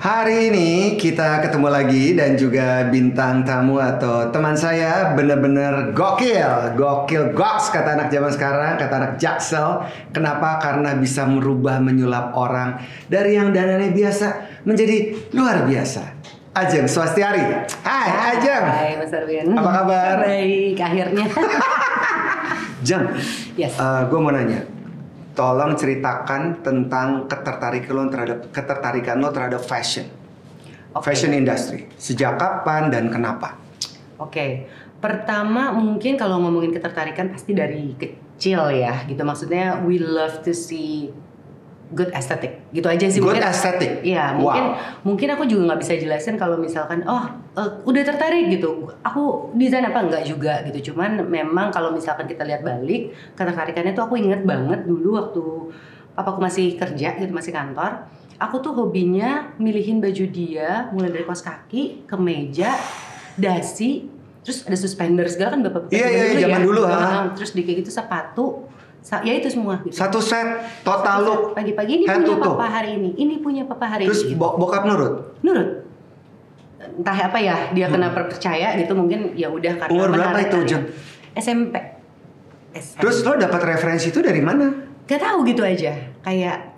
Hari ini kita ketemu lagi dan juga bintang tamu atau teman saya bener-bener gokil, goks kata anak zaman sekarang, kata anak Jaksel. Kenapa? Karena bisa merubah menyulap orang dari yang dananya biasa menjadi luar biasa. Ajeng Swastiari. Hai Ajeng. Hai Mas Arwin. Apa kabar? Baik, akhirnya. Jeng, Yes. gue mau nanya. Tolong ceritakan tentang ketertarikan lo terhadap fashion. Fashion industry. Sejak kapan dan kenapa? Oke. Pertama mungkin kalau ngomongin ketertarikan pasti dari kecil ya gitu. Maksudnya we love to see good aesthetic. Gitu aja sih. Good mungkin, aesthetic? Iya, mungkin aku juga nggak bisa jelasin kalau misalkan udah tertarik gitu. Aku desain apa enggak juga gitu. Cuman memang kalau misalkan kita lihat balik, ketertarikannya tuh aku inget banget dulu waktu papaku masih kerja gitu, masih kantor. Aku tuh hobinya milihin baju dia mulai dari kaos kaki, kemeja, dasi, terus ada suspender segala kan bapak-bapak zaman dulu terus di kayak gitu sepatu, ya itu semua gitu. Satu set total look. Pagi-pagi ini punya papa hari ini punya papa hari terus ini. Terus bokap nurut? Nurut. Entah apa ya, dia kena percaya gitu mungkin ya udah karena umur berapa itu, Jeng? SMP. Terus lo dapat referensi itu dari mana? Gak tahu gitu aja. Kayak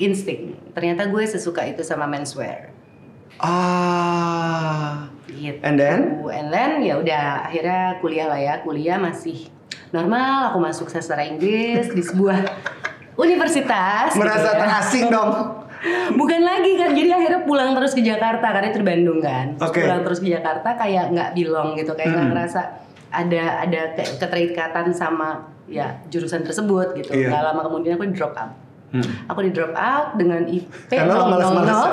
insting. Ternyata gue sesuka itu sama menswear. Gitu. And then ya udah akhirnya kuliah lah ya. Kuliah masih normal, aku masuk sastra Inggris di sebuah universitas. Merasa gitu terasing dong. Bukan lagi kan, jadi akhirnya pulang terus ke Jakarta karena itu di Bandung kan. Pulang terus ke Jakarta kayak nggak belong gitu, kayak nggak ngerasa ada keterikatan sama ya jurusan tersebut gitu. Nggak lama kemudian aku di drop out. Aku di drop out dengan IP 000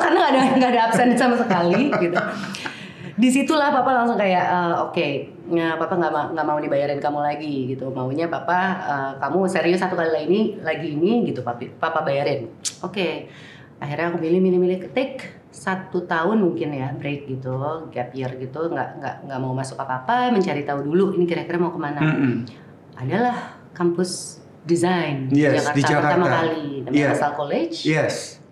karena nggak ada absen sama sekali gitu. Disitulah papa langsung kayak oke, papa nggak mau dibayarin kamu lagi gitu, maunya papa kamu serius satu kali lagi ini gitu, papa bayarin. Oke. Akhirnya aku milih ketik 1 tahun mungkin ya break gitu, gap year gitu, nggak mau masuk apa-apa, mencari tahu dulu ini kira-kira mau kemana. Adalah kampus desain di Jakarta pertama kali, namanya Asal College.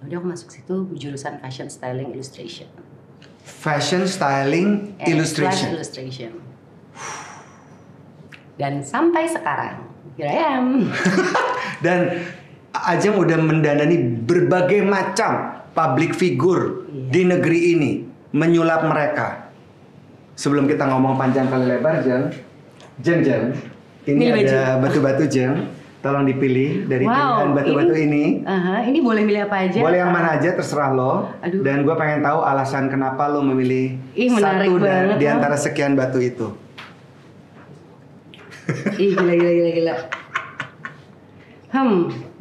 Udah aku masuk situ jurusan fashion styling illustration. Fashion styling illustration. Dan sampai sekarang, here I am. Dan Ajeng udah mendandani berbagai macam public figure di negeri ini, menyulap mereka. Sebelum kita ngomong panjang kali lebar, Jeng, ini ada batu-batu, Jeng. Tolong dipilih dari pilihan batu-batu ini. Ini boleh milih apa aja? Boleh yang mana aja, terserah lo. Aduh. Dan gue pengen tahu alasan kenapa lo memilih satu di antara sekian batu itu. Gila.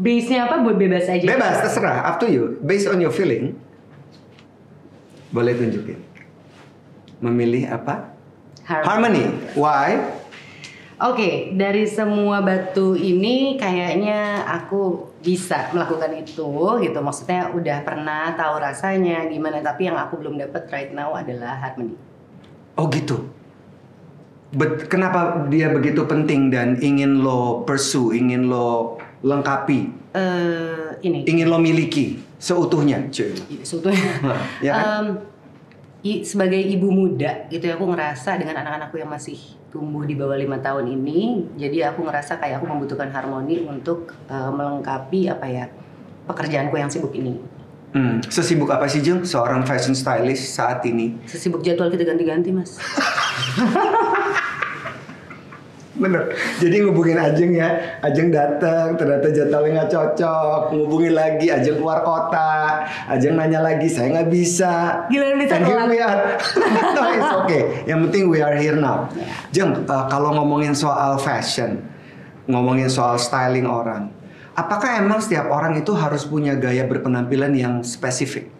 Base-nya apa? Bebas aja. Bebas, terserah. Up to you. Based on your feeling. Boleh tunjukin. Memilih apa? Harmony. Why? Oke, dari semua batu ini kayaknya aku bisa melakukan itu gitu. Maksudnya udah pernah tahu rasanya gimana, tapi yang aku belum dapat right now adalah harmony. Oh gitu. Kenapa dia begitu penting dan ingin lo pursue, ingin lo lengkapi? Ingin lo miliki seutuhnya, cuy. Seutuhnya. Ya kan? Sebagai ibu muda gitu ya, aku ngerasa dengan anak-anakku yang masih tumbuh di bawah 5 tahun ini, jadi aku ngerasa kayak aku membutuhkan harmoni untuk melengkapi pekerjaanku yang sibuk ini. Sesibuk apa sih, Jeng, seorang fashion stylist saat ini? Sesibuk jadwal kita ganti-ganti, Mas. Bener. Jadi ngubungin Ajeng ya, Ajeng datang, ternyata jadwalnya nggak cocok, ngubungin lagi, Ajeng keluar kota, Ajeng nanya lagi, saya nggak bisa. Gila, bisa and here we are. No, it's okay. Yang penting we are here now. Jeng, kalau ngomongin soal fashion, ngomongin soal styling orang, apakah emang setiap orang itu harus punya gaya berpenampilan yang spesifik?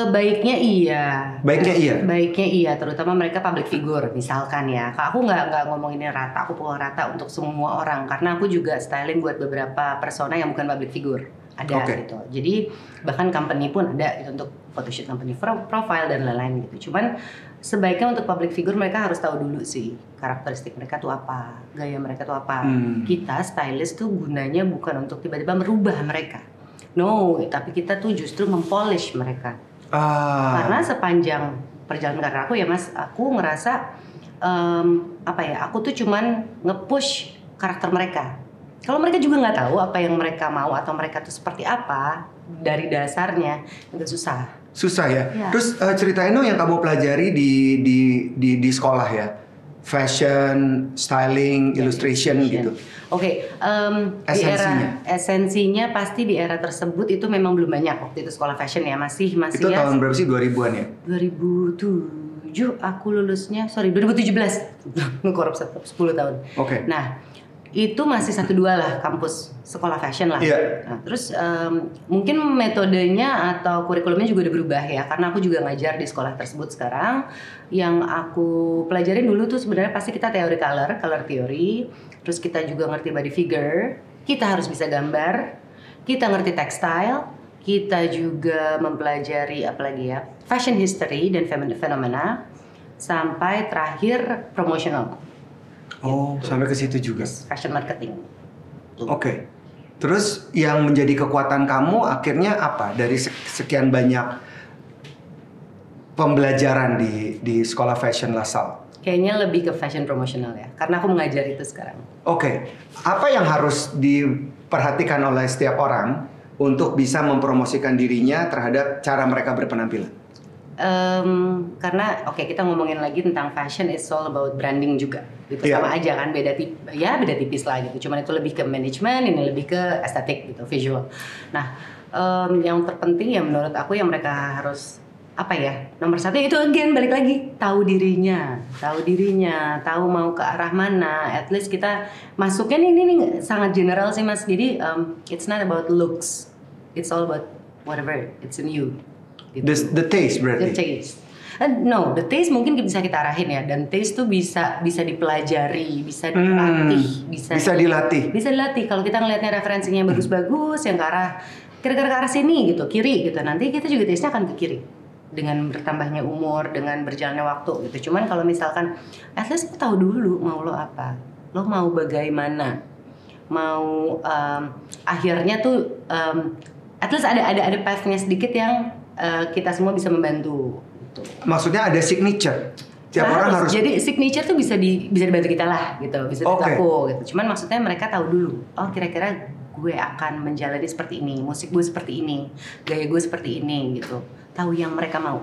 Baiknya iya. Baiknya iya, terutama mereka public figure misalkan ya. Aku nggak ngomonginnya rata, aku pukul rata untuk semua orang karena aku juga styling buat beberapa persona yang bukan public figure. Ada gitu. Jadi bahkan company pun ada gitu untuk photoshoot company profile dan lain-lain gitu. Cuman sebaiknya untuk public figure mereka harus tahu dulu sih karakteristik mereka tuh apa, gaya mereka tuh apa. Kita stylist tuh gunanya bukan untuk tiba-tiba merubah mereka. No, tapi kita tuh justru mempolish mereka. Karena sepanjang perjalanan karir aku ya Mas, aku ngerasa aku tuh cuman nge-push karakter mereka. Kalau mereka juga nggak tahu apa yang mereka mau atau mereka tuh seperti apa dari dasarnya, agak susah. Susah ya. Terus ceritain dong yang kamu pelajari di sekolah ya. Fashion, styling, illustration gitu. Oke, esensinya pasti di era tersebut itu memang belum banyak waktu itu sekolah fashion ya, masih itu ya. Tahun berapa sih, 2000-an ya? 2007 aku lulusnya, 2017. Ngekorup 10 tahun. Oke. Nah, itu masih 1-2 lah kampus sekolah fashion lah. Nah, terus mungkin metodenya atau kurikulumnya juga udah berubah ya, karena aku juga ngajar di sekolah tersebut sekarang. Yang aku pelajarin dulu tuh sebenarnya pasti kita teori color theory, terus kita juga ngerti body figure, kita harus bisa gambar, kita ngerti textile, kita juga mempelajari fashion history dan fenomena, sampai terakhir promotional. Sampai ke situ juga. Fashion marketing. Oke. Terus yang menjadi kekuatan kamu akhirnya apa dari sekian banyak pembelajaran di sekolah fashion LaSalle? Kayaknya lebih ke fashion promotional ya, karena aku mengajar itu sekarang. Oke. Apa yang harus diperhatikan oleh setiap orang untuk bisa mempromosikan dirinya terhadap cara mereka berpenampilan? Karena kita ngomongin lagi tentang fashion, it's all about branding juga gitu. Sama aja kan, beda tipis lah gitu, cuman itu lebih ke manajemen, ini lebih ke estetik gitu, visual. Nah, yang terpenting ya menurut aku yang mereka harus nomor satu itu again balik lagi tahu dirinya, tahu mau ke arah mana. At least kita masuknya ini sangat general sih Mas, jadi it's not about looks, it's all about whatever it's in you. The taste berarti? The taste. No, the taste mungkin bisa kita arahin ya. Dan taste tuh bisa dipelajari, bisa dilatih, bisa dilatih. Kalau kita ngelihatnya referensinya yang bagus-bagus, yang kira-kira ke arah sini gitu, kiri gitu. Nanti kita juga taste-nya akan ke kiri. Dengan bertambahnya umur, dengan berjalannya waktu gitu. Cuman kalau misalkan at least lo tahu dulu mau lo apa, lo mau bagaimana, mau akhirnya tuh at least ada path-nya sedikit yang kita semua bisa membantu. Gitu. Maksudnya ada signature. Tiap orang harus. Jadi signature tuh bisa dibantu kita lah, gitu. Bisa dibantu aku, gitu. Cuman maksudnya mereka tahu dulu. Oh kira-kira gue akan menjalani seperti ini, musik gue seperti ini, gaya gue seperti ini, gitu. Tahu yang mereka mau.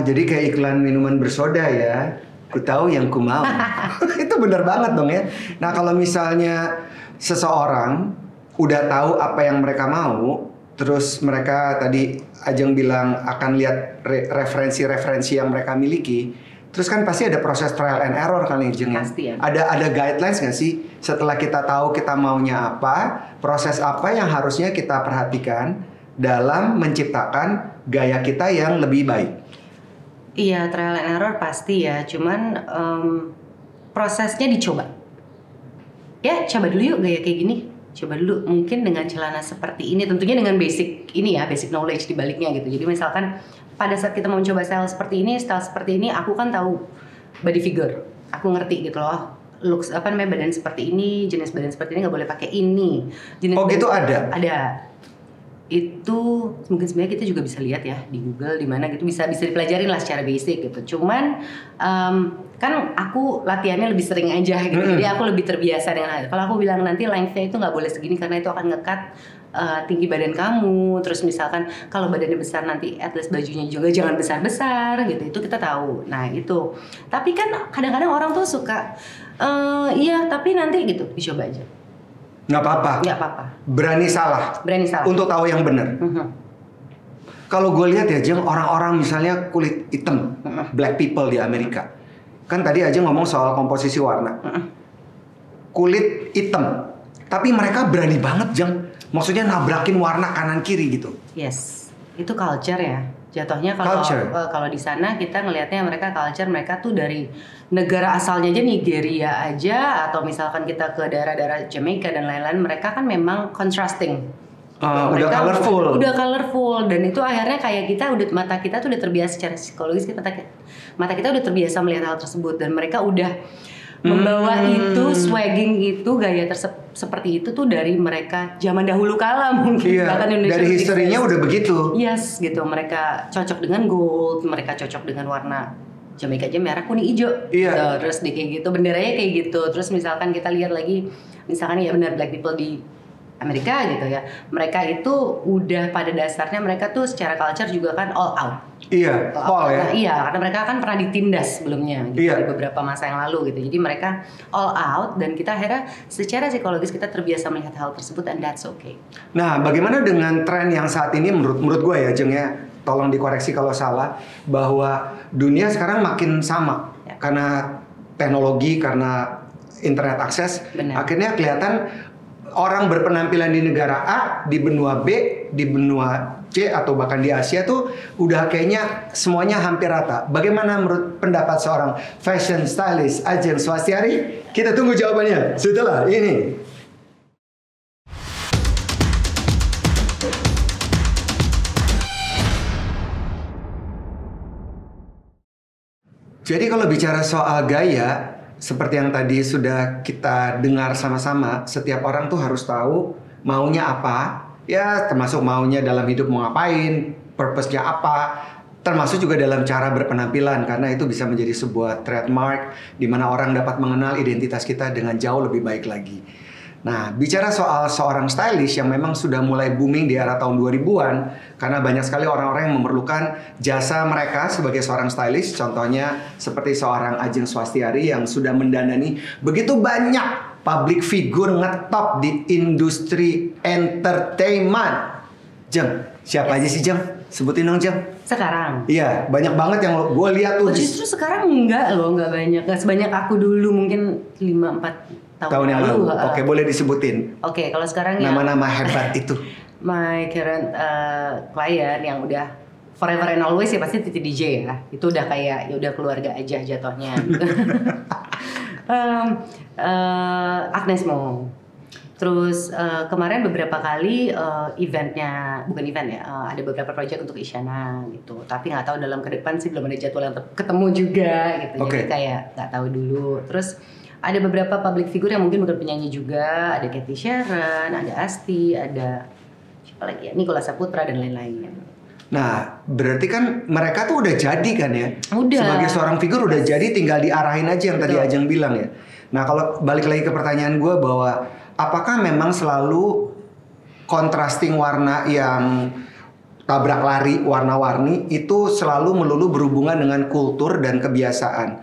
Jadi kayak iklan minuman bersoda ya. Ku tahu yang ku mau. Itu benar banget dong ya. Nah kalau misalnya seseorang udah tahu apa yang mereka mau. Terus mereka tadi Ajeng bilang akan lihat referensi-referensi yang mereka miliki. Terus kan pasti ada proses trial and error kan Ajeng ya? Pasti ya. Ada guidelines nggak sih? Setelah kita tahu kita maunya apa, proses apa yang harusnya kita perhatikan dalam menciptakan gaya kita yang lebih baik? Iya, trial and error pasti ya. Cuman prosesnya dicoba. Ya, coba dulu yuk gaya kayak gini. Coba dulu mungkin dengan celana seperti ini, tentunya dengan basic knowledge di baliknya gitu. Jadi misalkan pada saat kita mau mencoba style seperti ini, aku kan tahu body figure, aku ngerti gitu loh. Looks badan seperti ini, jenis badan seperti ini nggak boleh pakai ini. Jenis gitu ada. Itu mungkin sebenarnya kita juga bisa lihat ya di Google di mana gitu, bisa dipelajarin lah secara basic gitu. Cuman kan aku latihannya lebih sering aja gitu, jadi aku lebih terbiasa dengan hal. Kalau aku bilang nanti lengthnya itu nggak boleh segini karena itu akan nge-cut tinggi badan kamu. Terus misalkan kalau badannya besar nanti at least bajunya juga jangan besar-besar gitu, itu kita tahu. Nah itu, tapi kan kadang-kadang orang tuh suka iya tapi nanti gitu, dicoba aja. Nggak apa-apa. Berani salah. Untuk tahu yang benar. Kalau gue lihat ya Jeng, orang-orang misalnya kulit hitam, black people di Amerika. Kan tadi aja ngomong soal komposisi warna. Kulit hitam, tapi mereka berani banget Jeng. Maksudnya nabrakin warna kanan kiri gitu. Yes, itu culture ya. Jatuhnya kalau di sana kita ngelihatnya mereka tuh dari negara asalnya aja, Nigeria aja, atau misalkan kita ke daerah-daerah Jamaica dan lain-lain, mereka kan memang contrasting. Udah colorful dan itu akhirnya kayak mata kita tuh udah terbiasa secara psikologis, mata kita udah terbiasa melihat hal tersebut dan mereka udah membawa itu, swagging itu, gaya seperti itu tuh dari mereka zaman dahulu kala mungkin. Iya, Bahkan Indonesia dari historinya udah begitu. Yes, gitu. Mereka cocok dengan gold, mereka cocok dengan warna Jamaika aja merah, kuning, hijau. Iya. Gitu. Terus di kayak gitu, benderanya kayak gitu. Terus misalkan kita lihat lagi, misalkan ya benar Black people di Amerika gitu ya. Mereka itu udah pada dasarnya mereka tuh secara culture juga kan all out. Iya, all ya. Iya, karena mereka kan pernah ditindas sebelumnya gitu, Iya. di beberapa masa yang lalu gitu. Jadi mereka all out dan kita akhirnya secara psikologis kita terbiasa melihat hal tersebut and that's okay. Nah, bagaimana dengan tren yang saat ini menurut gue ya, Jeng ya, tolong dikoreksi kalau salah, bahwa dunia sekarang makin sama Ya. karena teknologi, karena internet akses, Benar. akhirnya kelihatan orang berpenampilan di negara A, di benua B, di benua C atau bahkan di Asia tuh udah kayaknya semuanya hampir rata. Bagaimana menurut pendapat seorang fashion stylist Ajeng Swastiari? Kita tunggu jawabannya setelah ini. Jadi kalau bicara soal gaya, seperti yang tadi sudah kita dengar sama-sama, setiap orang tuh harus tahu maunya apa, ya termasuk maunya dalam hidup mau ngapain, purpose-nya apa, termasuk juga dalam cara berpenampilan, karena itu bisa menjadi sebuah trademark di mana orang dapat mengenal identitas kita dengan jauh lebih baik lagi. Nah, bicara soal seorang stylist yang memang sudah mulai booming di era tahun 2000-an, karena banyak sekali orang-orang yang memerlukan jasa mereka sebagai seorang stylist, contohnya seperti seorang Ajeng Swastiari yang sudah mendandani begitu banyak public figure ngetop di industri entertainment. Jeng, siapa aja sih Jeng? Sebutin dong Jeng. Sekarang? Iya, banyak banget yang gue lihat tuh. Justru sekarang enggak banyak. Enggak sebanyak aku dulu, mungkin 5-4 tahun yang lalu. Oke, boleh disebutin. Oke, kalau sekarang ya nama-nama hebat itu. My current client yang udah forever and always ya pasti Titi DJ ya. Itu udah kayak ya udah keluarga aja jatuhnya. Agnes Mo. Terus kemarin beberapa kali bukan event ya, ada beberapa project untuk Isyana gitu. Tapi nggak tahu dalam ke depan sih belum ada jadwal yang ketemu juga gitu. Okay. Jadi kayak nggak tahu dulu. Terus ada beberapa public figure yang mungkin bukan penyanyi juga. Ada Cathy Sharon, ada Asti, ada siapa lagi ya, Nicholas Saputra dan lain-lain. Nah, berarti kan mereka tuh udah jadi kan ya? Udah. Sebagai seorang figur udah jadi, tinggal diarahin aja yang tadi Ajeng bilang ya. Nah, kalau balik lagi ke pertanyaan gue bahwa apakah memang selalu contrasting warna yang tabrak lari warna-warni itu selalu melulu berhubungan dengan kultur dan kebiasaan,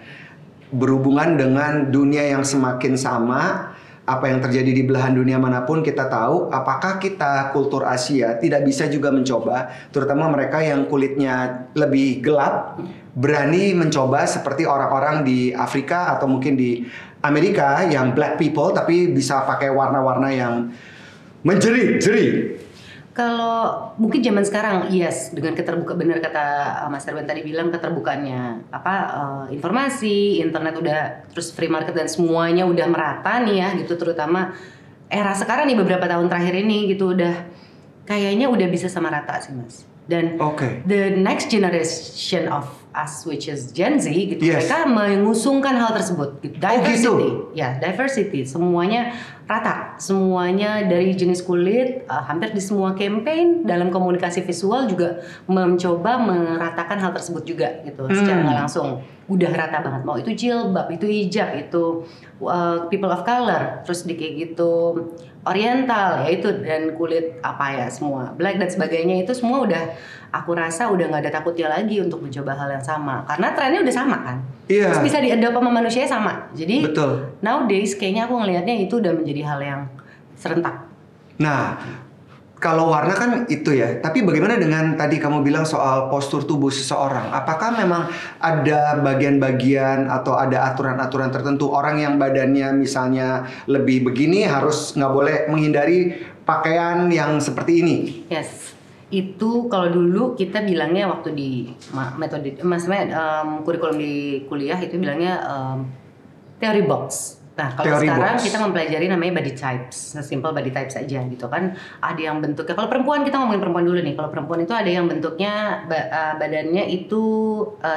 berhubungan dengan dunia yang semakin sama. Apa yang terjadi di belahan dunia manapun kita tahu, apakah kita kultur Asia tidak bisa juga mencoba, terutama mereka yang kulitnya lebih gelap, berani mencoba seperti orang-orang di Afrika atau mungkin di Amerika yang black people tapi bisa pakai warna-warna yang menjeri-jeri. Kalau mungkin zaman sekarang, yes, dengan keterbukaan, benar kata Mas Erwin tadi bilang, keterbukaannya informasi, internet udah, terus free market dan semuanya udah merata nih ya gitu, terutama era sekarang nih beberapa tahun terakhir ini gitu udah kayaknya udah bisa sama rata sih Mas. Dan the next generation of us which is Gen Z gitu, mereka mengusungkan hal tersebut, diversity, ya diversity, semuanya rata, semuanya dari jenis kulit, hampir di semua campaign dalam komunikasi visual juga mencoba meratakan hal tersebut juga gitu, secara nggak langsung udah rata banget, mau itu jilbab, itu hijab, itu people of color, terus di kayak gitu oriental ya itu, dan kulit apa ya semua black dan sebagainya, itu semua udah aku rasa udah nggak ada takutnya lagi untuk mencoba hal yang sama karena trennya udah sama kan. Terus bisa diadopt sama manusia sama. Jadi nowadays kayaknya aku ngelihatnya itu udah menjadi hal yang serentak. Nah, kalau warna kan itu ya, tapi bagaimana dengan tadi kamu bilang soal postur tubuh seseorang? Apakah memang ada bagian-bagian atau ada aturan-aturan tertentu, orang yang badannya misalnya lebih begini harus nggak boleh menghindari pakaian yang seperti ini? Yes, itu kalau dulu kita bilangnya waktu di metode, kurikulum di kuliah itu bilangnya theory box. Nah, kalau sekarang kita mempelajari namanya body types, simple body types aja gitu kan. Ada yang bentuknya, kalau perempuan kita ngomongin perempuan dulu nih. Kalau perempuan itu ada yang bentuknya badannya itu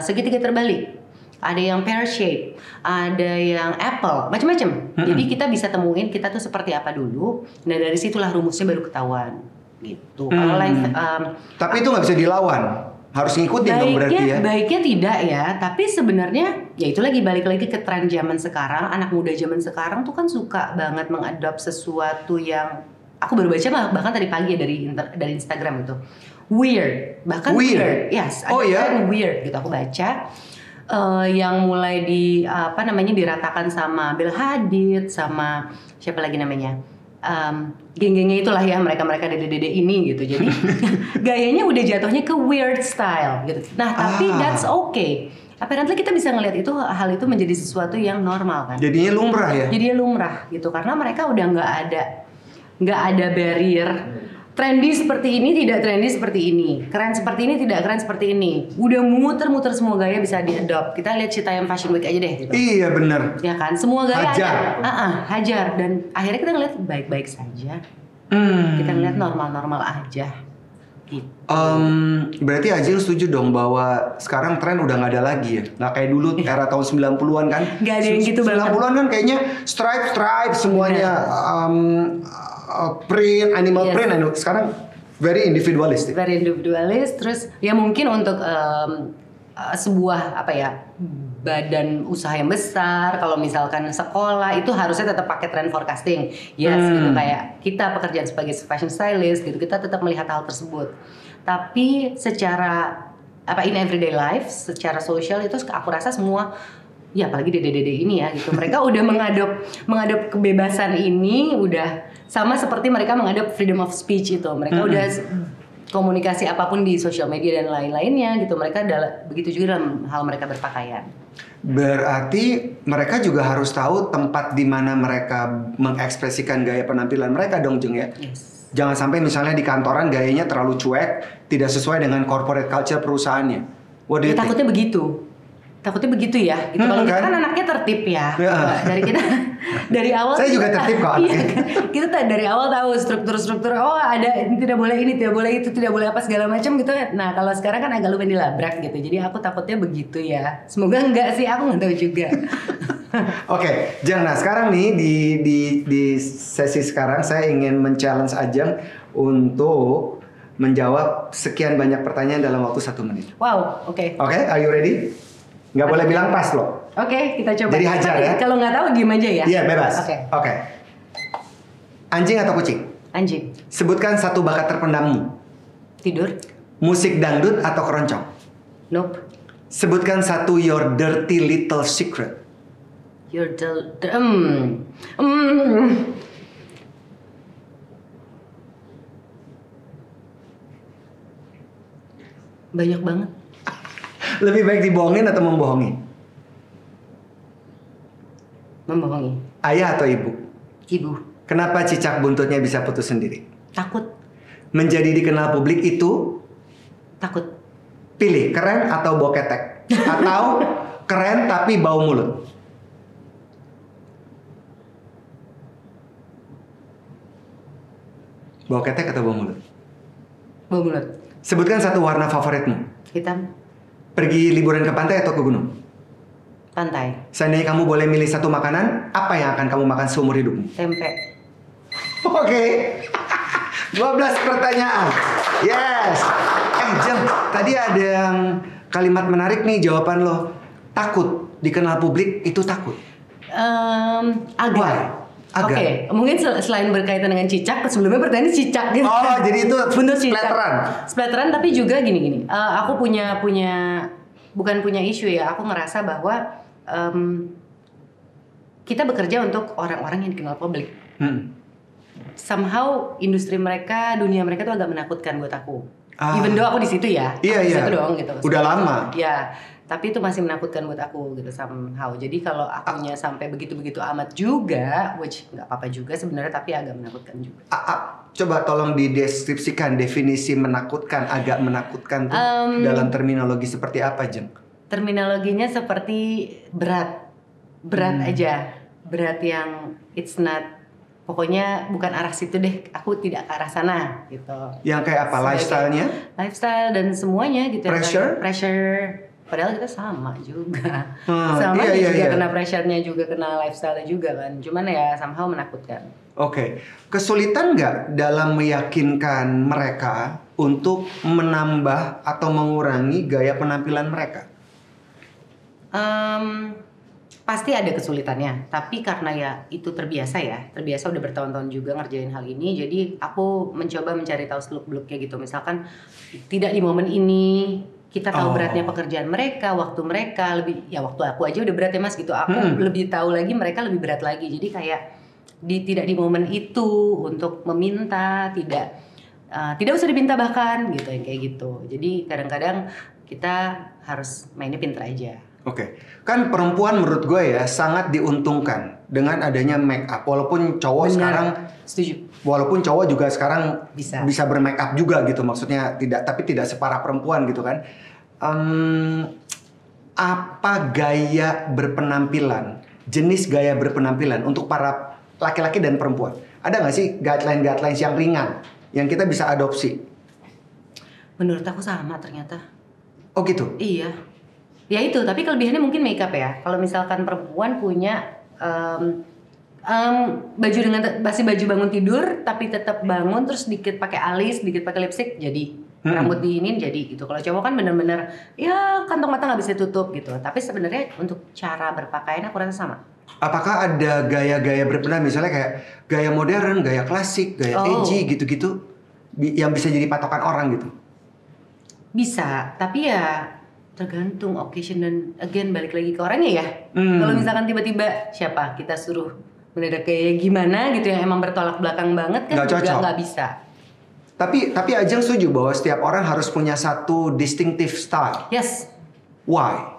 segitiga terbalik. ada yang pear shape, ada yang apple, macam-macam. Jadi kita bisa temuin kita tuh seperti apa dulu. Nah dari situlah rumusnya baru ketahuan gitu. Kalau tapi itu nggak bisa dilawan, harus ngikutin dong berarti ya. Baiknya tidak ya, tapi sebenarnya ya itu lagi balik lagi ke tren zaman sekarang. Anak muda zaman sekarang tuh kan suka banget mengadop sesuatu yang aku baru baca bahkan tadi pagi ya dari Instagram itu. Weird, bahkan weird. Yes, ada tren weird gitu aku baca. Yang mulai diratakan sama Bill Hadid, sama siapa lagi namanya, geng-gengnya itulah ya, mereka dede-dede ini gitu. Jadi gayanya udah jatuhnya ke weird style gitu. Nah tapi that's okay. Apparently kita bisa ngelihat itu, hal itu menjadi sesuatu yang normal kan. Jadinya lumrah ya. Jadinya lumrah gitu, karena mereka udah nggak ada barrier. Trendy seperti ini, tidak trendy seperti ini. Keren seperti ini, tidak keren seperti ini. Udah muter-muter semua gaya bisa diadopt. Kita lihat Citayam Fashion Week aja deh gitu. Iya bener. Ya kan, semua gaya hajar. Hajar. Dan akhirnya kita ngeliat baik-baik saja. Kita ngeliat normal-normal aja gitu. Berarti Ajil setuju dong bahwa sekarang tren udah nggak ada lagi ya? Nggak kayak dulu era tahun 90-an kan? Nggak ada yang gitu banget. 90-an kan kayaknya stripe semuanya. Print, animal print, sekarang very individualistic. Very individualist, terus ya mungkin untuk sebuah badan usaha yang besar, kalau misalkan sekolah itu harusnya tetap pakai trend forecasting, gitu kayak kita pekerjaan sebagai fashion stylist gitu, kita tetap melihat hal tersebut. Tapi secara in everyday life, secara sosial itu aku rasa semua. Ya apalagi dede-dede ini ya gitu. Mereka udah mengadop kebebasan ini udah sama seperti mereka mengadop freedom of speech itu. Mereka udah komunikasi apapun di sosial media dan lain-lainnya gitu. Mereka begitu juga dalam hal mereka berpakaian. Berarti mereka juga harus tahu tempat di mana mereka mengekspresikan gaya penampilan mereka dong, Jeng ya. Yes. Jangan sampai misalnya di kantoran gayanya terlalu cuek, tidak sesuai dengan corporate culture perusahaannya. Takutnya begitu. Takutnya begitu ya. Gitu. Kalau kita kan anaknya tertib ya. Dari kita dari awal. Saya juga tertib kok anaknya. Kita dari awal tahu struktur-struktur. Oh ada tidak boleh ini, tidak boleh itu, tidak boleh apa segala macam gitu. Nah kalau sekarang kan agak lumayan dilabrak gitu. Jadi aku takutnya begitu ya. Semoga enggak sih. Aku nggak tahu juga. Oke, Jeng. Nah sekarang nih di sesi sekarang saya ingin men-challenge Ajeng untuk menjawab sekian banyak pertanyaan dalam waktu 1 menit. Wow, oke. Oke, are you ready? Nggak boleh bilang pas loh. Oke, kita coba. Jadi hajar ya. Kalau nggak tahu diem aja ya. Iya, bebas. Oke. Anjing atau kucing? Anjing. Sebutkan satu bakat terpendammu. Tidur. Musik dangdut atau keroncong? Nope. Sebutkan satu your dirty little secret. Your banyak banget. Lebih baik dibohongin atau membohongi? Membohongi. Ayah atau ibu? Ibu. Kenapa cicak buntutnya bisa putus sendiri? Takut. Menjadi dikenal publik itu? Takut. Pilih keren atau bau ketek? Atau keren tapi bau mulut? Bau ketek atau bau mulut? Bau mulut. Sebutkan satu warna favoritmu. Hitam. Pergi liburan ke pantai atau ke gunung? Pantai. Seandainya kamu boleh milih satu makanan, apa yang akan kamu makan seumur hidupmu? Tempe. Oke. 12 pertanyaan. Yes. Jeng, tadi ada yang kalimat menarik nih jawaban lo. Takut dikenal publik itu takut. Agak. Why? Oke, mungkin selain berkaitan dengan cicak, sebelumnya pertanyaan cicak gitu. Oh, jadi itu buntut cicak. Splatteran, tapi juga gini. Aku punya bukan punya isu ya. Aku ngerasa bahwa kita bekerja untuk orang-orang yang dikenal publik. Somehow industri mereka, dunia mereka tuh agak menakutkan buat aku. Even though aku di situ ya. Iya. Situ dong gitu. Udah lama. Ya. Tapi itu masih menakutkan buat aku gitu somehow. Jadi kalau akunya sampai begitu-begitu amat juga, which nggak apa-apa juga sebenarnya, tapi agak menakutkan juga. Coba tolong dideskripsikan definisi menakutkan, agak menakutkan tuh dalam terminologi seperti apa, Jeng? Terminologinya seperti berat aja, berat yang it's not, pokoknya bukan arah situ deh, aku tidak ke arah sana gitu. Yang kayak apa? Lifestyle-nya? Lifestyle dan semuanya gitu. Pressure? Pressure. Padahal kita sama juga. Sama iya, juga iya. kena pressure-nya juga, kena lifestyle-nya juga kan. Cuman ya somehow menakutkan. Oke. Kesulitan nggak dalam meyakinkan mereka untuk menambah atau mengurangi gaya penampilan mereka? Pasti ada kesulitannya, tapi karena ya itu terbiasa udah bertahun-tahun juga ngerjain hal ini, jadi aku mencoba mencari tahu seluk-beluknya gitu. Misalkan tidak di momen ini kita tahu beratnya pekerjaan mereka, waktu mereka lebih, ya waktu aku aja udah berat ya Mas gitu, aku lebih tahu lagi mereka lebih berat lagi, jadi kayak tidak di momen itu untuk meminta, tidak usah diminta bahkan gitu, yang kayak gitu. Jadi kadang-kadang kita harus mainnya pintar aja. Oke, kan perempuan menurut gue ya sangat diuntungkan dengan adanya make up. Walaupun cowok sekarang, setuju. Walaupun cowok juga sekarang bisa bermake up juga gitu, maksudnya tapi tidak separah perempuan gitu kan. Apa gaya berpenampilan, jenis gaya berpenampilan untuk para laki-laki dan perempuan? Ada nggak sih guidelines yang ringan yang kita bisa adopsi? Menurut aku sama ternyata. Oh gitu? Iya. Ya itu, tapi kelebihannya mungkin makeup ya. Kalau misalkan perempuan punya baju dengan masih baju bangun tidur, tapi tetap bangun terus sedikit pakai alis, sedikit pakai lipstick, jadi rambut diinin jadi gitu. Kalau cowok kan bener-bener ya kantong mata nggak bisa tutup gitu. Tapi sebenarnya untuk cara berpakaian aku rasa sama. Apakah ada gaya-gaya berpenampilan misalnya kayak gaya modern, gaya klasik, gaya edgy gitu-gitu yang bisa jadi patokan orang gitu? Bisa, tapi ya tergantung occasion dan again balik lagi ke orangnya ya. Kalau misalkan tiba-tiba siapa kita suruh mendadak kayak gimana gitu yang emang bertolak belakang banget kan juga nggak bisa. Tapi Ajeng setuju bahwa setiap orang harus punya satu distinctive style. Yes. Why?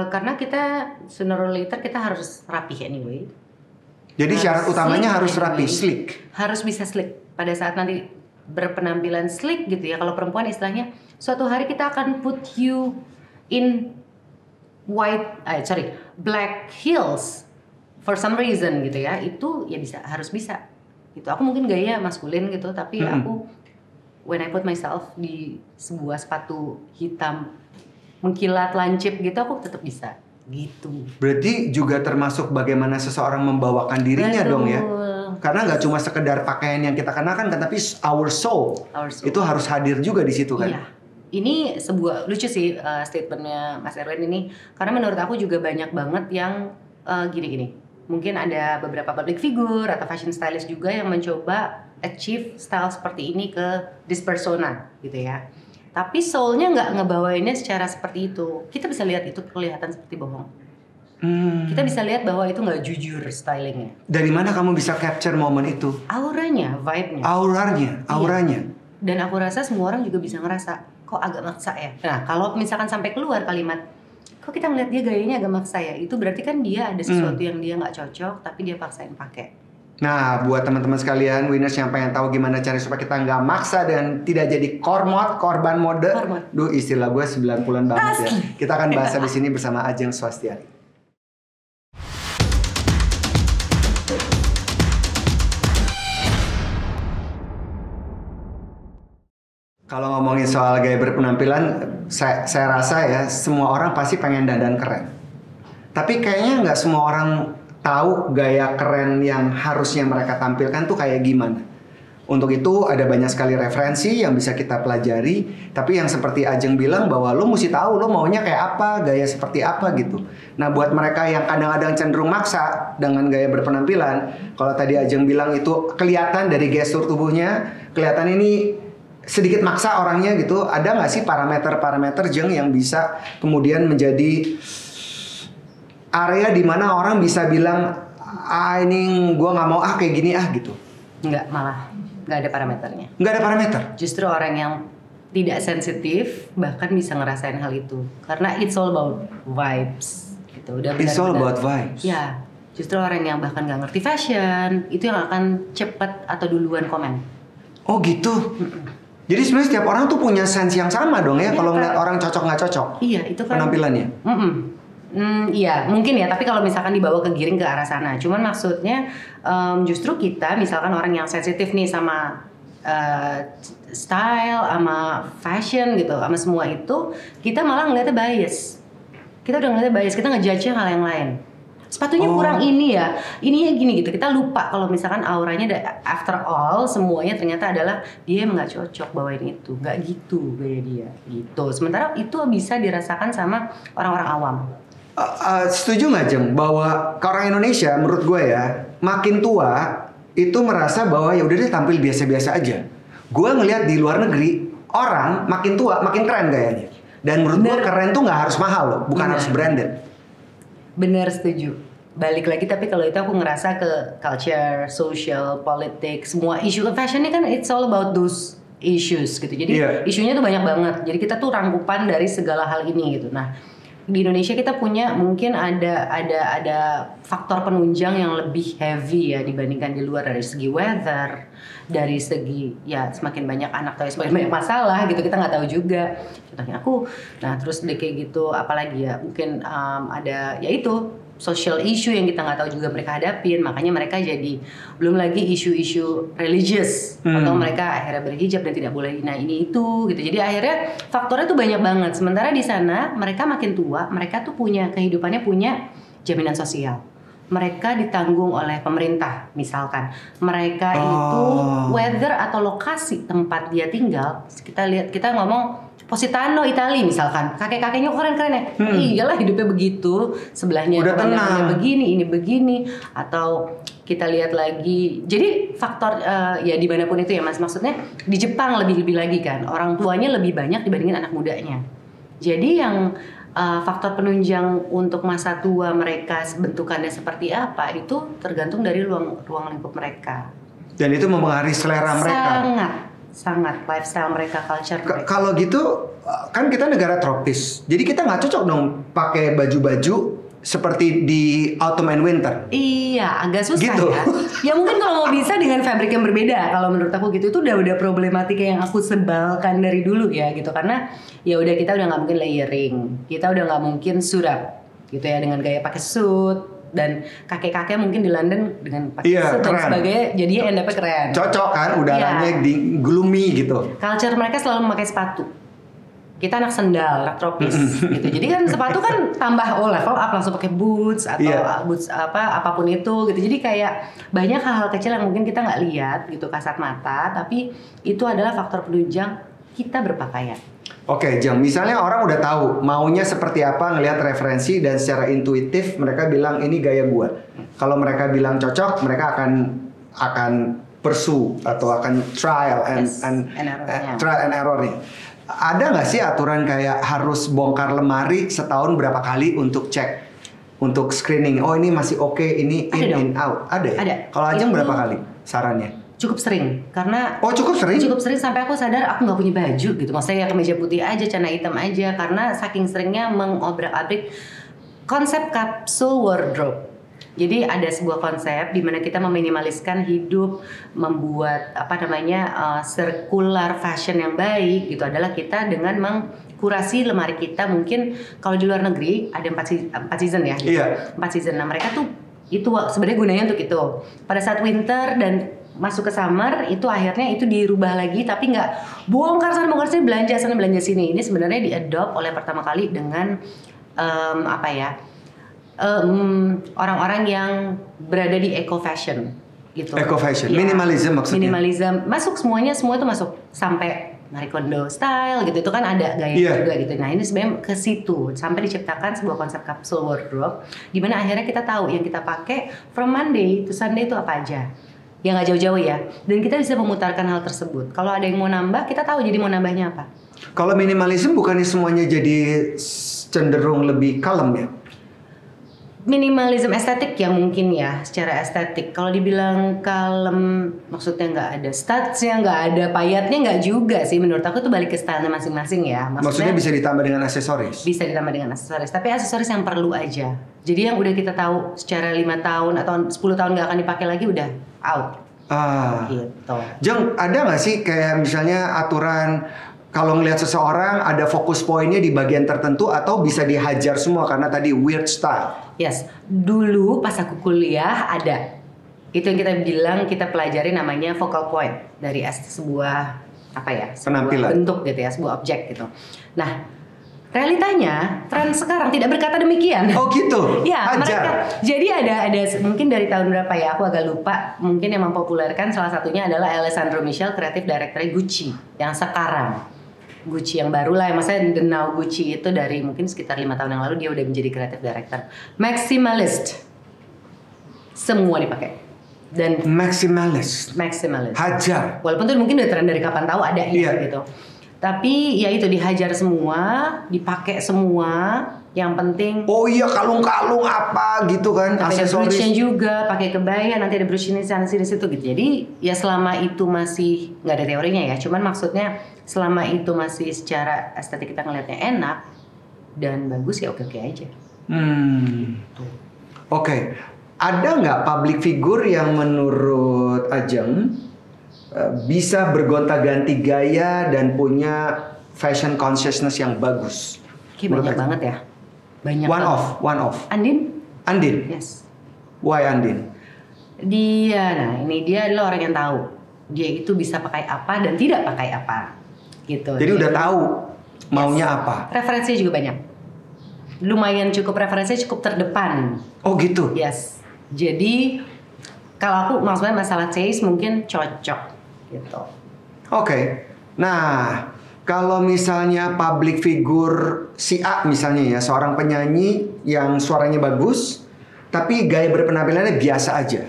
Karena kita sooner or later kita harus rapi anyway. Jadi syarat utamanya harus rapi, slick. Harus bisa slick pada saat nanti berpenampilan slick gitu ya. Kalau perempuan istilahnya suatu hari kita akan put you in black heels for some reason gitu ya. Itu ya harus bisa. Gitu. Aku mungkin gaya maskulin gitu, tapi aku when I put myself di sebuah sepatu hitam mengkilat lancip gitu, aku tetap bisa. Gitu. Berarti juga termasuk bagaimana seseorang membawakan dirinya. Betul. Dong ya. Karena nggak cuma sekedar pakaian yang kita kenakan kan, tapi our soul itu harus hadir juga di situ kan. Iya. Ini sebuah lucu sih statementnya Mas Erwin ini, karena menurut aku juga banyak banget yang gini-gini. Mungkin ada beberapa public figure atau fashion stylist juga yang mencoba achieve style seperti ini ke this persona gitu ya. Tapi soulnya nggak ngebawainnya secara seperti itu. Kita bisa lihat itu kelihatan seperti bohong. Kita bisa lihat bahwa itu nggak jujur stylingnya. Dari mana kamu bisa capture momen itu? Auranya, vibe-nya. Auranya. Iya. Dan aku rasa semua orang juga bisa ngerasa, kok agak maksa ya. Nah, kalau misalkan sampai keluar kalimat, kok kita ngeliat dia gayanya agak maksa ya, itu berarti kan dia ada sesuatu yang dia nggak cocok, tapi dia paksain pakai. Nah, buat teman-teman sekalian, winners yang pengen tahu gimana cara supaya kita nggak maksa dan tidak jadi korban mode. Duh, istilah gue 90-an banget ya. Kita akan bahas di sini bersama Ajeng Swastiari. Kalau ngomongin soal gaya berpenampilan, saya rasa ya semua orang pasti pengen dandan keren. Tapi kayaknya nggak semua orang tahu gaya keren yang harusnya mereka tampilkan tuh kayak gimana. Untuk itu ada banyak sekali referensi yang bisa kita pelajari. Tapi yang seperti Ajeng bilang bahwa lo mesti tahu lo maunya kayak apa, gaya seperti apa gitu. Nah buat mereka yang kadang-kadang cenderung maksa dengan gaya berpenampilan, kalau tadi Ajeng bilang itu kelihatan dari gestur tubuhnya, kelihatan ini sedikit maksa orangnya gitu. Ada nggak sih parameter-parameter Jeng yang bisa kemudian menjadi area di mana orang bisa bilang ini gue nggak mau kayak gini gitu? Nggak, malah nggak ada parameternya. Nggak ada parameter. Justru orang yang tidak sensitif bahkan bisa ngerasain hal itu karena it's all about vibes gitu. Udah it's all about vibes. Ya, justru orang yang bahkan nggak ngerti fashion itu yang akan cepet atau duluan komen. Oh gitu. Jadi sebenarnya setiap orang tuh punya sense yang sama dong ya, kalau ngeliat orang cocok nggak cocok. Iya, itu kan penampilannya. Iya, mungkin ya. Tapi kalau misalkan dibawa kegiring ke arah sana, cuman maksudnya justru kita, misalkan orang yang sensitif nih sama style, sama fashion gitu, sama semua itu kita malah ngeliatnya bias. Kita udah ngeliatnya bias, kita ngejudge hal yang lain. Sepatunya kurang ini ya, ininya gini gitu. Kita lupa kalau misalkan auranya after all semuanya ternyata adalah dia emang nggak cocok bawain itu, nggak gitu gaya dia gitu. Sementara itu bisa dirasakan sama orang-orang awam. Setuju nggak Jem bahwa orang Indonesia menurut gue ya makin tua itu merasa bahwa ya udah deh tampil biasa-biasa aja. Gue ngelihat di luar negeri orang makin tua makin keren gayanya. Dan menurut gue keren tuh nggak harus mahal loh, bukan harus branded. Bener, setuju. Balik lagi, tapi kalau itu aku ngerasa ke culture, social, politik, semua isu fashion ini kan it's all about those issues gitu. Jadi isunya tuh banyak banget. Jadi kita tuh rangkupan dari segala hal ini gitu. Nah, di Indonesia kita punya mungkin ada faktor penunjang yang lebih heavy ya dibandingkan di luar, dari segi weather, dari segi ya semakin banyak anak atau semakin banyak masalah gitu, kita nggak tahu juga. Contohnya aku, nah terus kayak gitu, apalagi ya mungkin ada ya itu social issue yang kita nggak tahu juga mereka hadapin, makanya mereka jadi belum lagi isu-isu religious atau mereka akhirnya berhijab dan tidak boleh ini itu gitu. Jadi akhirnya faktornya tuh banyak banget. Sementara di sana mereka makin tua, mereka tuh punya kehidupannya, punya jaminan sosial. Mereka ditanggung oleh pemerintah, misalkan mereka itu weather atau lokasi tempat dia tinggal, kita ngomong Positano, Itali misalkan, kakek-kakeknya keren-keren ya. Iyalah hidupnya begitu, sebelahnya pemandangannya begini, ini begini, atau kita lihat lagi. Jadi faktor ya dimanapun itu ya Mas, maksudnya di Jepang lebih lagi kan, orang tuanya lebih banyak dibandingin anak mudanya. Jadi yang faktor penunjang untuk masa tua mereka bentukannya seperti apa itu tergantung dari ruang lingkup mereka. Dan itu mempengaruhi selera mereka. Sangat lifestyle mereka, culture mereka. Kalau gitu kan kita negara tropis, jadi kita nggak cocok dong pakai baju-baju seperti di autumn and winter. Iya, agak susah gitu. Ya. Ya mungkin kalau mau bisa dengan fabric yang berbeda. Kalau menurut aku gitu, itu udah problematika yang aku sebalkan dari dulu ya gitu. Karena ya udah kita udah nggak mungkin layering, kita udah nggak mungkin suit up gitu ya dengan gaya pakai suit. Dan kakek-kakek mungkin di London dengan pakai suit dan sebagainya, jadinya end up-nya keren. Cocok kan, udaranya di gloomy gitu. Culture mereka selalu memakai sepatu. Kita anak sendal, anak tropis gitu. Jadi kan sepatu kan tambah level up, langsung pakai boots atau boots apapun itu gitu. Jadi kayak banyak hal-hal kecil yang mungkin kita nggak lihat gitu kasat mata, tapi itu adalah faktor penunjang kita berpakaian. Oke, Jam, misalnya orang udah tahu maunya seperti apa, ngelihat referensi dan secara intuitif mereka bilang ini gaya gua. Kalau mereka bilang cocok, mereka akan pursue atau akan trial and error-nya. Ada nggak sih aturan kayak harus bongkar lemari setahun berapa kali untuk cek, untuk screening? Oh ini masih oke, ini in out. Ada ya? Ada. Kalau Ajeng berapa kali sarannya? Cukup sering, karena cukup sering sampai aku sadar aku nggak punya baju gitu. Maksudnya ya kemeja putih aja, celana hitam aja, karena saking seringnya mengobrak-abrik konsep capsule wardrobe. Jadi ada sebuah konsep di mana kita meminimaliskan hidup, membuat circular fashion yang baik gitu adalah kita dengan mengkurasi lemari kita. Mungkin kalau di luar negeri ada 4 season ya. Gitu. 4 season. Nah mereka tuh itu sebenarnya gunanya untuk itu. Pada saat winter dan masuk ke summer itu akhirnya itu dirubah lagi, tapi nggak bongkar sana bongkar sini, belanja sana belanja sini. Ini sebenarnya diadopt oleh pertama kali dengan orang-orang yang berada di eco fashion gitu. Eco fashion, ya, minimalism maksudnya. Minimalism semua itu masuk sampai Marie Kondo style gitu, itu kan ada gaya juga gitu. Nah ini sebenarnya ke situ sampai diciptakan sebuah konsep capsule wardrobe di mana akhirnya kita tahu yang kita pakai from Monday to Sunday itu apa aja. Ya nggak jauh-jauh ya, dan kita bisa memutarkan hal tersebut. Kalau ada yang mau nambah, kita tahu jadi mau nambahnya apa. Kalau minimalism bukannya semuanya jadi cenderung lebih kalem ya? Minimalism estetik ya mungkin ya, secara estetik. Kalau dibilang kalem, maksudnya nggak ada studsnya, nggak ada payatnya, nggak juga sih. Menurut aku tuh balik ke stylenya masing-masing ya. Maksudnya bisa ditambah dengan aksesoris? Bisa ditambah dengan aksesoris, tapi aksesoris yang perlu aja. Jadi yang udah kita tahu secara 5 tahun atau 10 tahun nggak akan dipakai lagi udah out. Gitu. Jeng, ada nggak sih kayak misalnya aturan kalau ngelihat seseorang ada fokus poinnya di bagian tertentu atau bisa dihajar semua karena tadi weird style? Yes, dulu pas aku kuliah ada. Itu yang kita bilang kita pelajari namanya focal point dari sebuah apa ya? Sebuah penampilan. Bentuk gitu ya, sebuah objek gitu. Nah, realitanya tren sekarang tidak berkata demikian. Oh gitu. Ya, mereka. Jadi ada mungkin dari tahun berapa ya? Aku agak lupa. Mungkin yang mempopulerkan salah satunya adalah Alessandro Michele, kreatif director Gucci yang sekarang. Gucci yang baru lah, maksudnya The Now Gucci itu dari mungkin sekitar 5 tahun yang lalu dia udah menjadi creative director. Maximalist, semua dipakai. Dan Maximalist. Hajar. Walaupun itu mungkin udah tren dari kapan tahu ada Iya. gitu. Tapi ya itu dihajar semua, dipakai semua. Yang penting. Oh iya, kalung-kalung apa gitu kan, Ada aksesoris. brooch-nya juga, pakai kebaya, nanti ada brooch ini sana sini situ gitu. Jadi ya selama itu masih nggak ada teorinya ya, cuman maksudnya selama itu masih secara estetik kita ngelihatnya enak dan bagus ya oke-oke aja. Oke. Ada nggak public figure yang menurut Ajeng bisa bergonta-ganti gaya dan punya fashion consciousness yang bagus? Banyak banget ya. Banyak. One off. Andin. Yes. Why Andin? Dia adalah orang yang tahu dia itu bisa pakai apa dan tidak pakai apa, gitu. Jadi udah tahu maunya apa. Referensinya juga banyak. Lumayan referensinya cukup terdepan. Oh gitu. Yes. Jadi kalau aku maksudnya masalah taste mungkin cocok, gitu. Oke. Nah, kalau misalnya public figure si A misalnya ya, seorang penyanyi yang suaranya bagus, tapi gaya berpenampilannya biasa aja.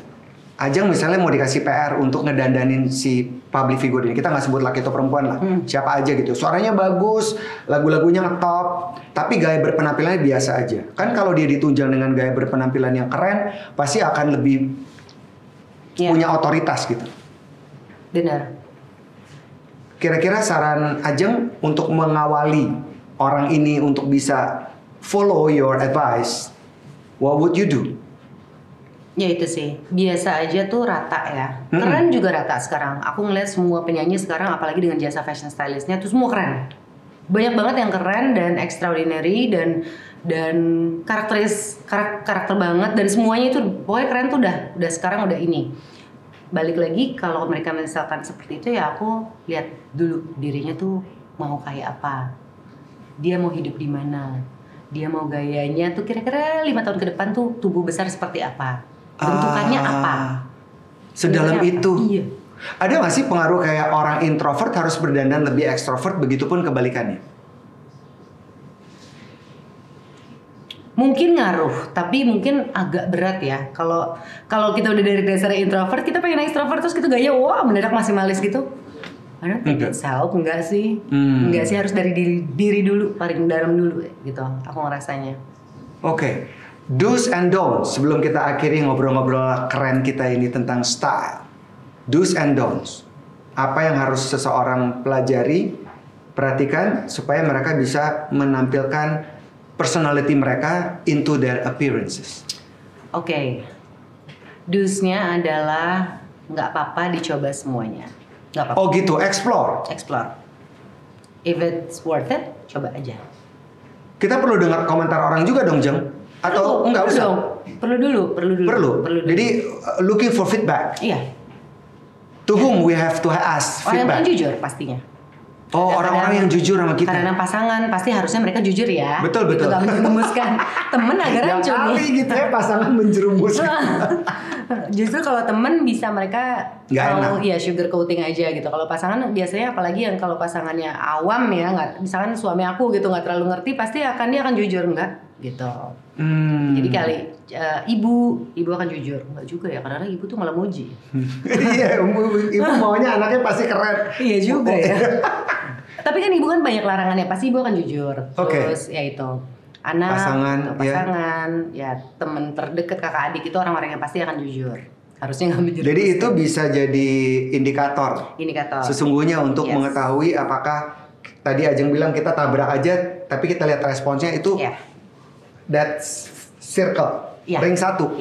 Ajeng misalnya mau dikasih PR untuk ngedandanin si public figure ini. Kita nggak sebut laki atau perempuan lah. Siapa aja gitu. Suaranya bagus, lagu-lagunya ngetop, tapi gaya berpenampilannya biasa aja. Kan kalau dia ditunjang dengan gaya berpenampilan yang keren, pasti akan lebih punya otoritas gitu. Benar. Kira-kira saran Ajeng untuk mengawali orang ini untuk bisa follow your advice, what would you do? Ya itu sih, biasa aja tuh rata ya. Keren juga rata sekarang. Aku ngeliat semua penyanyi sekarang, apalagi dengan jasa fashion stylistnya tuh semua keren. Banyak banget yang keren dan extraordinary dan karakter banget dan semuanya itu pokoknya keren tuh udah sekarang udah ini. Balik lagi kalau mereka misalkan seperti itu ya aku lihat dulu dirinya tuh mau kayak apa, dia mau hidup di mana, dia mau gayanya tuh kira-kira 5 tahun ke depan tuh tubuh besar seperti apa, bentukannya apa, sedalam itu. Iya. Ada nggak sih pengaruh kayak orang introvert harus berdandan lebih ekstrovert, begitupun kebalikannya? Mungkin ngaruh, tapi mungkin agak berat ya. Kalau kita udah dari dasar introvert, kita pengen ekstrovert terus kita gaya wah mendadak maksimalis gitu. I don't think it's help, enggak sih. Enggak sih, harus dari diri dulu, paling dalam dulu gitu. Aku ngerasanya. Oke. Do's and don'ts sebelum kita akhiri ngobrol-ngobrol keren kita ini tentang style. Do's and don'ts. Apa yang harus seseorang pelajari, perhatikan supaya mereka bisa menampilkan personality mereka into their appearances. Oke. Do's-nya adalah nggak apa-apa dicoba semuanya. Nggak apa-apa. Oh gitu, explore. If it's worth it, coba aja. Kita perlu dengar komentar orang juga dong, Jeng? Atau enggak usah? Perlu dulu. Jadi looking for feedback. Iya. To whom we have to ask Orang feedback. yang jujur pastinya. Oh, orang-orang yang jujur sama kita. Karena pasangan pasti harusnya mereka jujur ya. Betul. Itu gak menjerumuskan. Temen agak rancu nih. Kali gitu ya pasangan menjerumuskan. Justru kalau temen bisa mereka Nggak enak. ya sugar coating aja gitu. Kalau pasangan biasanya apalagi yang kalau pasangannya awam ya, nggak, misalkan suami aku gitu nggak terlalu ngerti, pasti dia akan jujur enggak gitu. Jadi kali ibu akan jujur enggak juga ya, karena ibu tuh malah muji. Iya, ibu maunya anaknya pasti keren. Iya juga ya. Tapi kan ibu kan banyak larangannya, pasti ibu akan jujur. Terus ya itu anak, pasangan, ya teman terdekat, kakak adik itu orang-orang yang pasti akan jujur. Harusnya nggak menjerumuskan. Jadi itu bisa jadi indikator. Sesungguhnya untuk mengetahui apakah tadi Ajeng bilang kita tabrak aja, tapi kita lihat responsnya itu that circle, ring satu.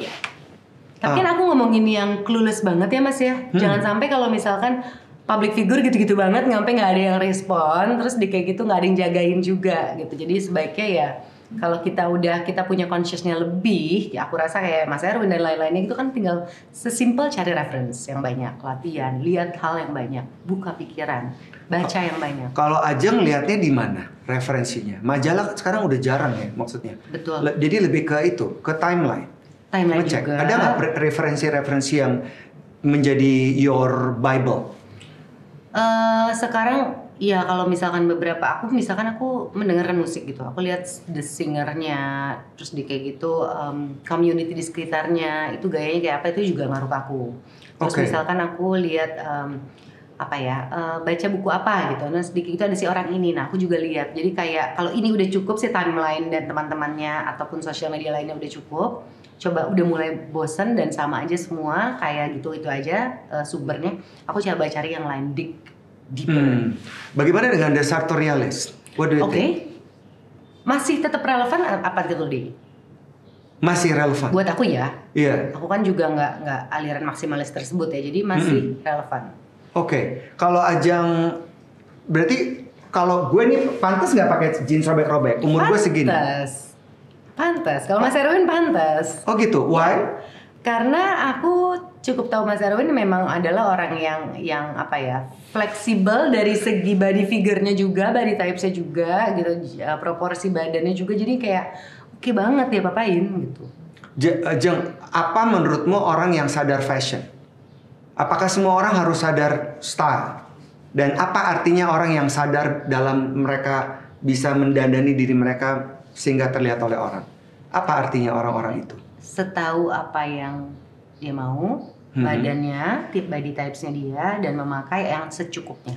Tapi kan aku ngomongin yang clueless banget ya Mas ya. Jangan sampai kalau misalkan public figure gitu-gitu banget, nggak ada yang respon, terus di kayak gitu nggak ada yang jagain juga gitu. Jadi sebaiknya ya Kalau kita punya consciousnya lebih, ya aku rasa kayak Mas Erwin dan lain-lainnya itu kan tinggal sesimpel cari reference yang banyak, latihan, lihat hal yang banyak, buka pikiran, baca yang banyak. Kalau Ajeng lihatnya di mana referensinya? Majalah sekarang udah jarang ya maksudnya. Betul. Jadi lebih ke itu, ke timeline. Timeline Ngecek. juga. Ada nggak referensi-referensi yang menjadi your Bible? Sekarang ya kalau misalkan aku mendengarkan musik gitu, aku lihat the singernya, terus di kayak gitu community di sekitarnya itu gayanya kayak apa, itu juga ngaruh ke aku. Terus misalkan aku lihat baca buku apa gitu, nah sedikit itu ada si orang ini, nah aku juga lihat. Jadi kayak kalau ini udah cukup sih timeline dan teman-temannya ataupun sosial media lainnya udah cukup, coba udah mulai bosen dan sama aja semua kayak gitu itu aja sumbernya, aku coba cari yang lain, dig deeper. Bagaimana dengan The Sartorialist? What do you think? Masih tetap relevan apa itu deh? Masih relevan. Buat aku ya. Iya. Aku kan juga nggak aliran maksimalis tersebut ya, jadi masih relevan. Kalau Ajeng, berarti kalau gue nih pantas nggak pakai jeans robek-robek? Umur gue segini. Pantas. Kalau Mas Erwin pantas. Oh gitu. Why? Karena aku cukup tahu Mas Erwin memang adalah orang yang fleksibel dari segi body figure-nya juga, body types-nya juga gitu, proporsi badannya juga, jadi kayak oke banget ya papain gitu. Jeng, apa menurutmu orang yang sadar fashion? Apakah semua orang harus sadar style? Dan apa artinya orang yang sadar dalam mereka bisa mendandani diri mereka sehingga terlihat oleh orang? Apa artinya orang-orang itu? Setahu apa yang dia mau, badannya, body types-nya dia, dan memakai yang secukupnya.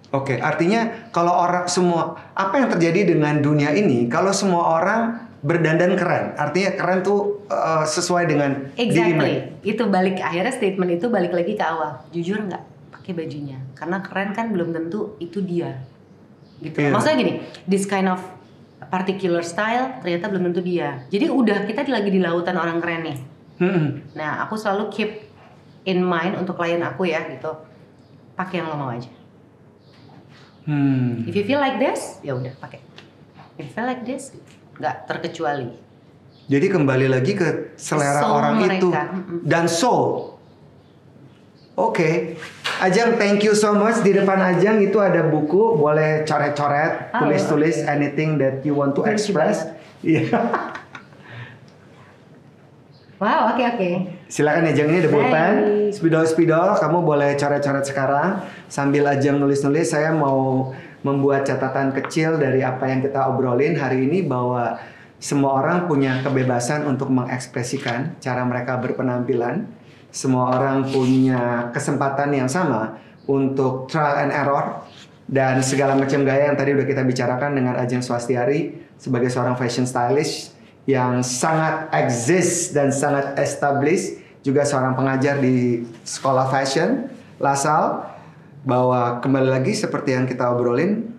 Oke, artinya kalau orang semua, apa yang terjadi dengan dunia ini, kalau semua orang berdandan keren, artinya keren tuh sesuai dengan diri mereka. Itu akhirnya statement itu balik lagi ke awal. Jujur nggak pakai bajunya, karena keren kan belum tentu itu dia. Gitu. Yeah. Maksudnya gini, this kind of particular style ternyata belum tentu dia. Jadi kita lagi di lautan orang keren nih. Nah, aku selalu keep in mind untuk klien aku ya gitu. Pakai yang lo mau aja. If you feel like this, ya udah pakai. If you feel like this, nggak terkecuali. Jadi kembali lagi ke selera soul orang mereka. Itu dan soul. Oke. Ajeng, thank you so much. Di depan Ajeng itu ada buku, boleh coret-coret, tulis-tulis anything that you want to express. Iya. Wow, oke. Silakan Ajeng, ini ada pulpen, spidol, kamu boleh coret-coret sekarang sambil Ajeng nulis-nulis. Saya mau membuat catatan kecil dari apa yang kita obrolin hari ini, bahwa semua orang punya kebebasan untuk mengekspresikan cara mereka berpenampilan. Semua orang punya kesempatan yang sama untuk trial and error dan segala macam gaya yang tadi udah kita bicarakan dengan Ajeng Swastiari sebagai seorang fashion stylist yang sangat exist dan sangat established, juga seorang pengajar di sekolah fashion LaSalle. Bahwa kembali lagi seperti yang kita obrolin,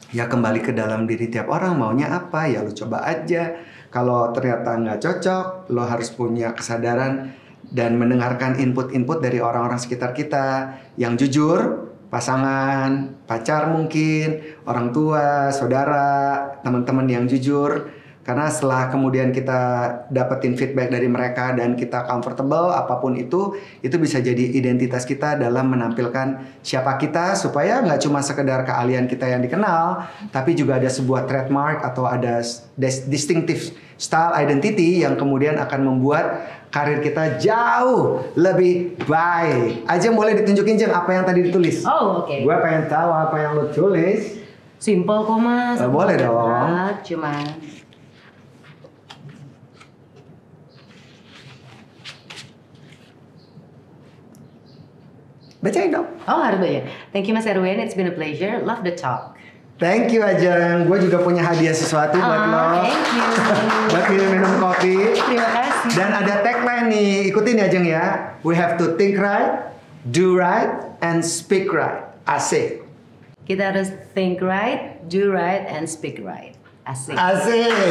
ya kembali ke dalam diri tiap orang, maunya apa ya lo coba aja. Kalau ternyata nggak cocok, lo harus punya kesadaran dan mendengarkan input-input dari orang-orang sekitar kita yang jujur, pasangan, pacar mungkin, orang tua, saudara, teman-teman yang jujur. Karena setelah kemudian kita dapetin feedback dari mereka dan kita comfortable, apapun itu bisa jadi identitas kita dalam menampilkan siapa kita, supaya nggak cuma sekedar keahlian kita yang dikenal, tapi juga ada sebuah trademark atau ada distinctive style identity yang kemudian akan membuat karir kita jauh lebih baik. Ajeng, boleh ditunjukin Jeng apa yang tadi ditulis? Oh, oke. Gue pengen tahu apa yang lo tulis. Simple kok Mas. Boleh dong. Cuman bacain dong. Oh, harus baca. Thank you Mas Erwin, it's been a pleasure. Love the talk. Thank you Ajeng. Gue juga punya hadiah sesuatu buat lo. Thank you. Buat minum kopi. Terima kasih. Dan ada tagline nih, ikutin ya Ajeng ya. We have to think right, do right, and speak right. Asik. Kita harus think right, do right, and speak right. Asik. Asik.